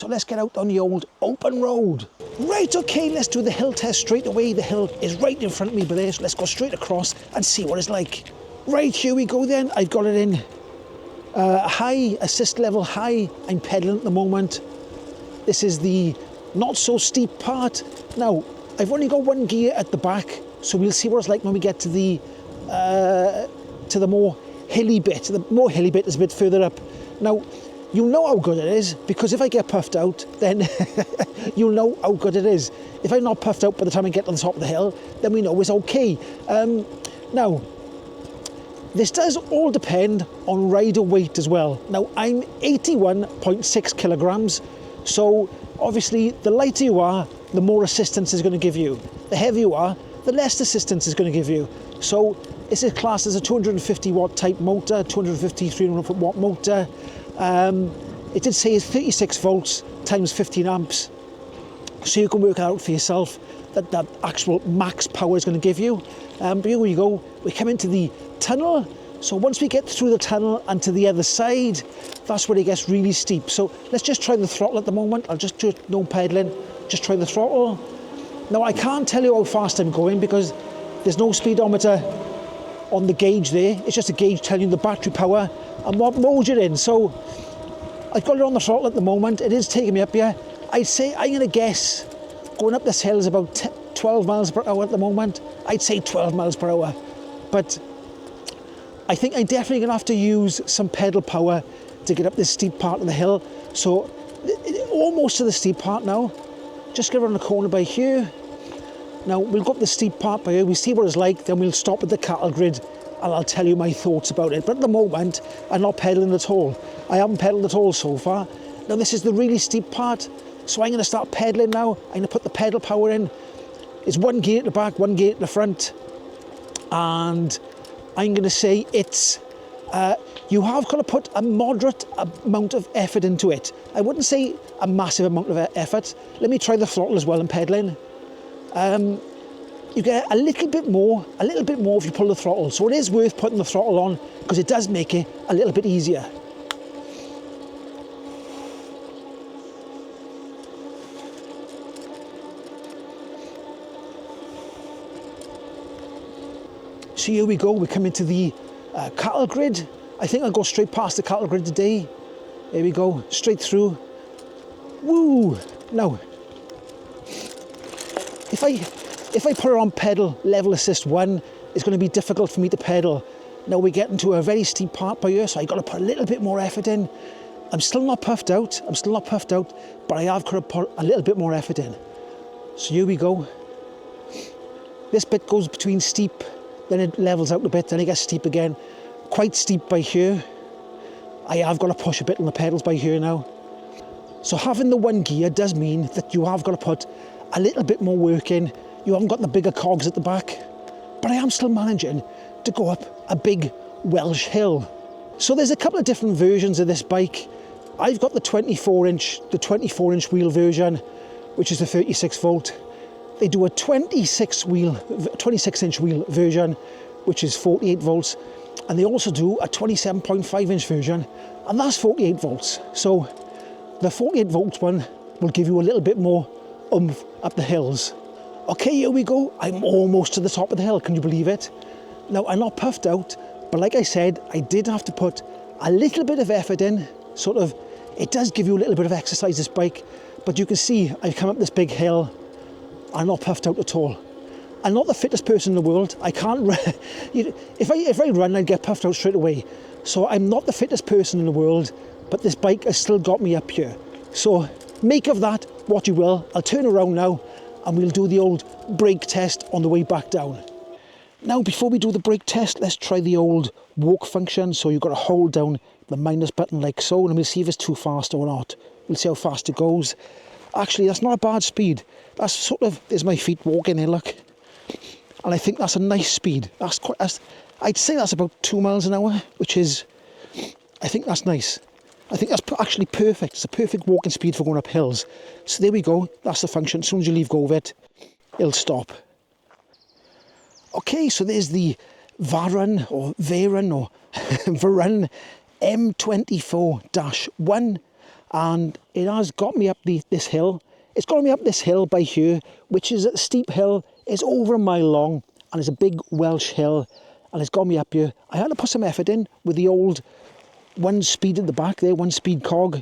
So let's get out on the old open road. Right, okay, let's do the hill test straight away. The hill is right in front of me, but let's go straight across and see what it's like. Right, here we go then. I've got it in high, assist level high. I'm pedaling at the moment. This is the not so steep part. Now, I've only got one gear at the back, so we'll see what it's like when we get to the more hilly bit. The more hilly bit is a bit further up. Now, you'll know how good it is, because if I get puffed out, then you'll know how good it is. If I'm not puffed out by the time I get to the top of the hill, then we know it's okay. Now, this does all depend on rider weight as well. Now, I'm 81.6 kilograms, so obviously the lighter you are, the more assistance it's going to give you. The heavier you are, the less assistance it's going to give you. So this is classed as a 250 watt type motor, 250, 300 watt motor. It did say it's 36 volts times 15 amps. So you can work out for yourself that actual max power is going to give you. But here we go, we come into the tunnel. So once we get through the tunnel and to the other side, that's where it gets really steep. So let's just try the throttle at the moment. I'll just do it, no pedaling, just try the throttle. Now I can't tell you how fast I'm going because there's no speedometer on the gauge there. It's just a gauge telling you the battery power and what mode you're in. So I've got it on the throttle at the moment. It is taking me up here. I'd say, I'm going to guess, going up this hill is about 12 miles per hour at the moment. I'd say 12 miles per hour. But I think I'm definitely going to have to use some pedal power to get up this steep part of the hill. So almost to the steep part now. Just get around the corner by here. Now we'll go up the steep part by here, we'll see what it's like, then we'll stop at the cattle grid and I'll tell you my thoughts about it. But at the moment, I'm not pedaling at all. I haven't pedaled at all so far. Now this is the really steep part, so I'm going to start pedaling now. I'm going to put the pedal power in. It's one gear at the back, one gear at the front. And I'm going to say it's, you have got to put a moderate amount of effort into it. I wouldn't say a massive amount of effort. Let me try the throttle as well and pedaling. You get a little bit more if you pull the throttle. So it is worth putting the throttle on because it does make it a little bit easier. So here we go, we come into the cattle grid. I think I'll go straight past the cattle grid today. Here we go, straight through. Woo! Now, if I put it on pedal level assist 1, it's going to be difficult for me to pedal. Now we're getting to a very steep part by here, so I got to put a little bit more effort in. I'm still not puffed out, but I have got to put a little bit more effort in. So here we go. This bit goes between steep, then it levels out a bit, then it gets steep again. Quite steep by here. I have got to push a bit on the pedals by here now. So having the one gear does mean that you have got to put a little bit more work in. You haven't got the bigger cogs at the back, but I am still managing to go up a big Welsh hill. So there's a couple of different versions of this bike. I've got the 24-inch wheel version, which is the 36 volt. They do a 26-inch wheel version, which is 48 volts. And they also do a 27.5-inch version, and that's 48 volts. So the 48 volts one will give you a little bit more oomph up the hills. Okay, here we go. I'm almost to the top of the hill, can you believe it? Now, I'm not puffed out, but like I said, I did have to put a little bit of effort in. Sort of, it does give you a little bit of exercise, this bike, but you can see I've come up this big hill. I'm not puffed out at all. I'm not the fittest person in the world. I can't run. If I run, I'd get puffed out straight away. So I'm not the fittest person in the world, but this bike has still got me up here. So make of that what you will. I'll turn around now and we'll do the old brake test on the way back down. Now, before we do the brake test, let's try the old walk function. So you've got to hold down the minus button like so, and we'll see if it's too fast or not. We'll see how fast it goes. Actually, that's not a bad speed. That's sort of, there's my feet walking here, look. And I think that's a nice speed. I'd say that's about 2 miles an hour, which is, I think that's nice. I think that's actually perfect. It's a perfect walking speed for going up hills. So there we go. That's the function. As soon as you leave go of it, it'll stop. Okay, so there's the Varun Varun M24-1. and it has got me up this hill. It's got me up this hill by here, which is a steep hill. It's over a mile long, and it's a big Welsh hill, and it's got me up here. I had to put some effort in with the old 1 speed at the back there, 1 speed cog,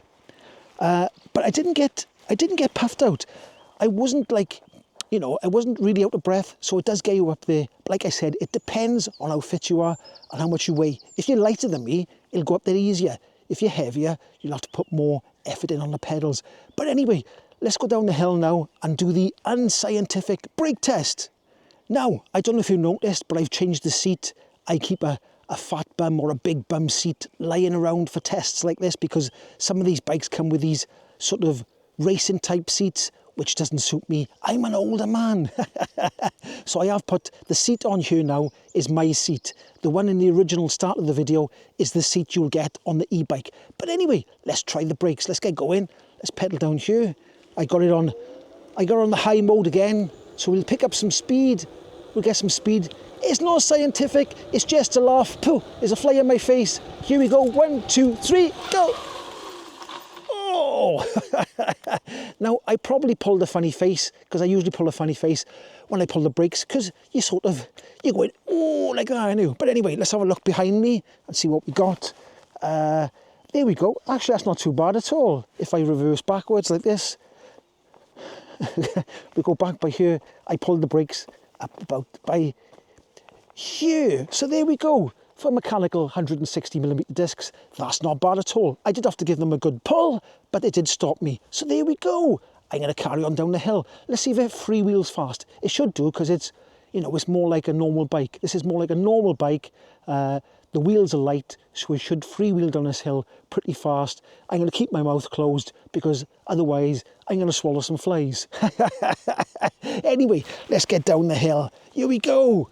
but I didn't get puffed out. I wasn't like, you know, I wasn't really out of breath, so it does get you up there. But like I said, it depends on how fit you are and how much you weigh. If you're lighter than me, it'll go up there easier. If you're heavier, you'll have to put more effort in on the pedals. But anyway, let's go down the hill now and do the unscientific brake test. Now, I don't know if you noticed, but I've changed the seat. I keep a fat bum or a big bum seat lying around for tests like this, because some of these bikes come with these sort of racing type seats, which doesn't suit me. I'm an older man. So I have put the seat on here now is my seat. The one in the original start of the video is the seat you'll get on the e-bike. But anyway, let's try the brakes. Let's get going. Let's pedal down here. I got it on the high mode again. So we'll pick up some speed. We'll get some speed. It's not scientific. It's just a laugh. Pooh, there's a fly in my face. Here we go. 1, 2, 3, go. Oh! Now, I probably pulled a funny face, because I usually pull a funny face when I pull the brakes, because you're going, oh, like that, I know. But anyway, let's have a look behind me and see what we got. There we go. Actually, that's not too bad at all. If I reverse backwards like this, we go back by here. I pulled the brakes up about by here. So there we go. For mechanical 160mm discs, that's not bad at all. I did have to give them a good pull, but it did stop me. So there we go. I'm going to carry on down the hill. Let's see if it freewheels fast. It should do, because it's, you know, it's more like a normal bike. This is more like a normal bike. The wheels are light, so it should freewheel down this hill pretty fast. I'm going to keep my mouth closed, because otherwise I'm going to swallow some flies. Anyway, let's get down the hill. Here we go.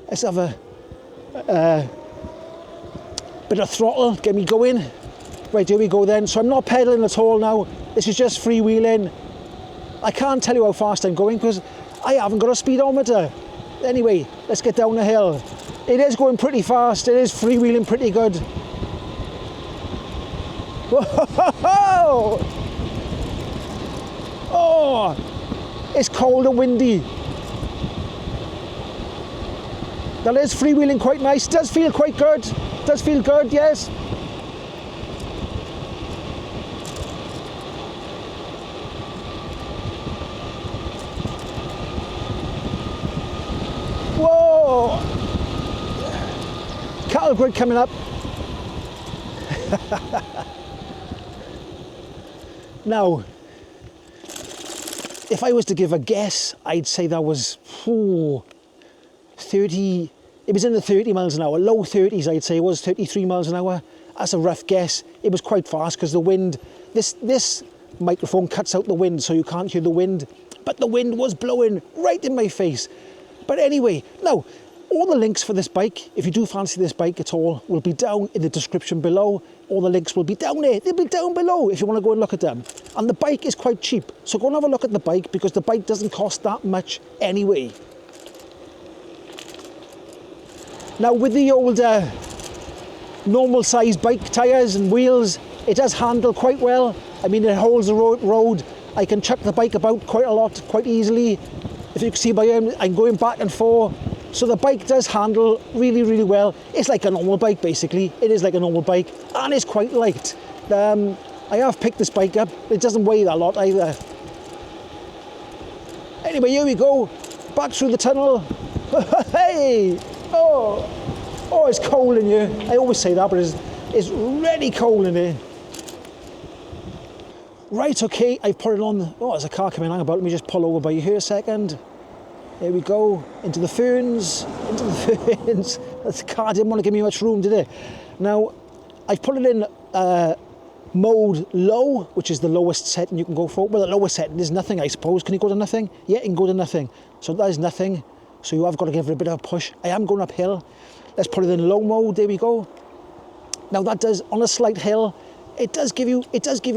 Let's have a bit of throttle, get me going. Right, here we go then. So I'm not pedaling at all now. This is just freewheeling. I can't tell you how fast I'm going, because I haven't got a speedometer. Anyway, let's get down the hill. It is going pretty fast. It is freewheeling pretty good. Whoa! Oh, it's cold and windy. That is freewheeling quite nice. Does feel quite good. Does feel good, yes. Whoa! Cattle grid coming up. Now, if I was to give a guess, I'd say that was 30, it was in the 30 miles an hour, low 30s I'd say. It was 33 miles an hour. That's a rough guess. It was quite fast, because the wind, this microphone cuts out the wind, so you can't hear the wind, but the wind was blowing right in my face. But anyway, now, all the links for this bike, if you do fancy this bike at all, will be down in the description below. All the links will be down there. They'll be down below if you want to go and look at them. And the bike is quite cheap, so go and have a look at the bike, because the bike doesn't cost that much anyway. Now, with the older normal size bike tyres and wheels, it does handle quite well. I mean, it holds the road. I can chuck the bike about quite a lot, quite easily. If you can see by here, I'm going back and forth. So the bike does handle really, really well. It's like a normal bike, basically. It is like a normal bike, and it's quite light. I have picked this bike up. It doesn't weigh that lot either. Anyway, here we go. Back through the tunnel. Hey! Oh, it's cold in here. I always say that, but it's really cold in here. Right, okay, I've put it on. Oh, there's a car coming along about. Let me just pull over by you here a second. There we go, into the ferns, The car didn't want to give me much room, did it? Now, I've put it in mode low, which is the lowest setting you can go for. Well, the lowest setting is nothing, I suppose. Can you go to nothing? Yeah, you can go to nothing. So that is nothing. So you have got to give it a bit of a push. I am going uphill. Let's put it in low mode. There we go. Now that does, on a slight hill, it does give you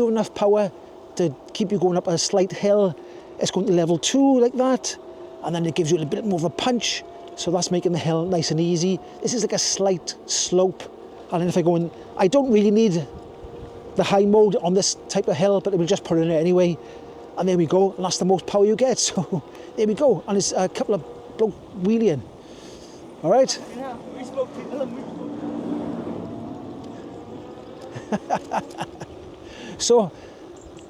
enough power to keep you going up a slight hill. It's going to level 2 like that, and then it gives you a little bit more of a punch. So that's making the hill nice and easy. This is like a slight slope, And then if I go in, I don't really need the high mode on this type of hill, but we'll just put it in it anyway. And there we go, and that's the most power you get. So there we go, and it's a couple of bloke wheeling. All right. Yeah, we spoke to him. So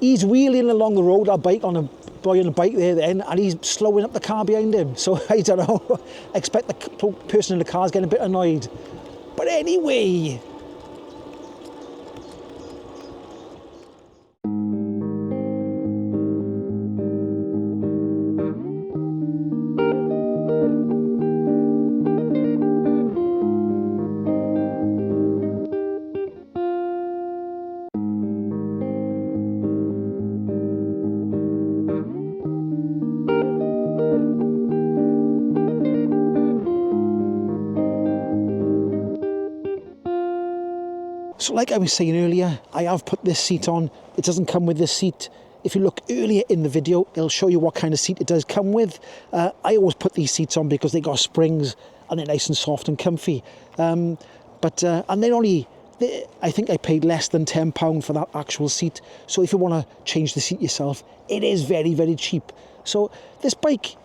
he's wheeling along the road, our bike on a boy on a bike there then, and he's slowing up the car behind him. So I don't know, I expect the person in the car's getting a bit annoyed. But anyway. So like I was saying earlier, I have put this seat on. It doesn't come with this seat. If you look earlier in the video, it'll show you what kind of seat it does come with. I always put these seats on because they got springs and they're nice and soft and comfy. And they're only, I think I paid less than £10 for that actual seat. So if you want to change the seat yourself, it is very, very cheap. So this bike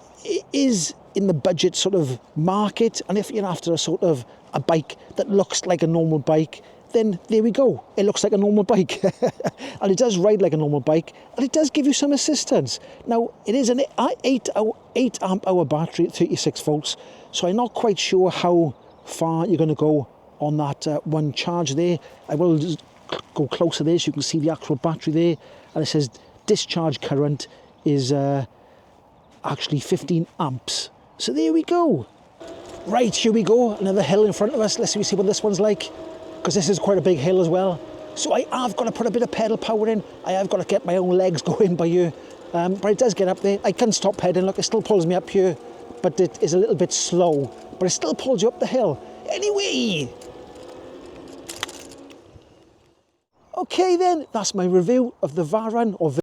is in the budget sort of market. And if you're after a sort of a bike that looks like a normal bike, then there we go. It looks like a normal bike. And it does ride like a normal bike. And it does give you some assistance. Now, it is an 8 amp hour battery at 36 volts. So I'm not quite sure how far you're going to go on that one charge there. I will just go closer there so you can see the actual battery there. And it says discharge current is actually 15 amps. So there we go. Right, here we go. Another hill in front of us. Let's see what this one's like. Because this is quite a big hill as well. So I have got to put a bit of pedal power in. I have got to get my own legs going by here. But it does get up there. I can stop pedaling. Look, it still pulls me up here. But it is a little bit slow. But it still pulls you up the hill. Anyway. Okay then, that's my review of the Varun or